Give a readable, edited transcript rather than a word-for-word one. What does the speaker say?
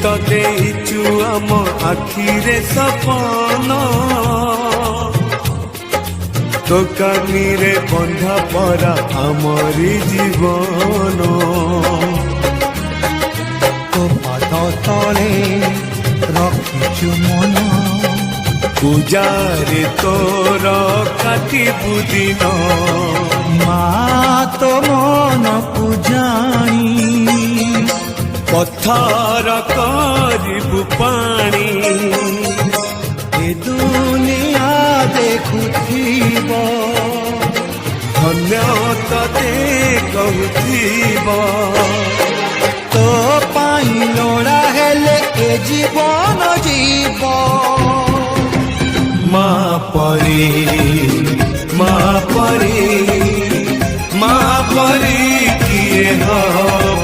ତ ଦେଇଛୁ ଆମ ଆଖିରେ ସପନ ତୋ କାନିରେ ବନ୍ଧା ପରା ଆମରି ଜୀବନ ତୋ ପାଦ ତଳେ ରଖିଛୁ ମନ ପୂଜାରେ ତୋର କାଟିବୁ ଦିନ ମା ତୋ ମନକୁ ଜାଣି ପଥର କରିବୁ ପାଣି ଏ ଦୁନିଆ ଦେଖୁଥିବ ଧନ୍ୟ ତତେ କହୁଥିବ ତୋ ପାଇଁ ଲୋଡ଼ା ହେଲେ ଏ ଜୀବନ ଯିବ ମା ପରି ମା ପରି ମା ପରି କିଏ ହବ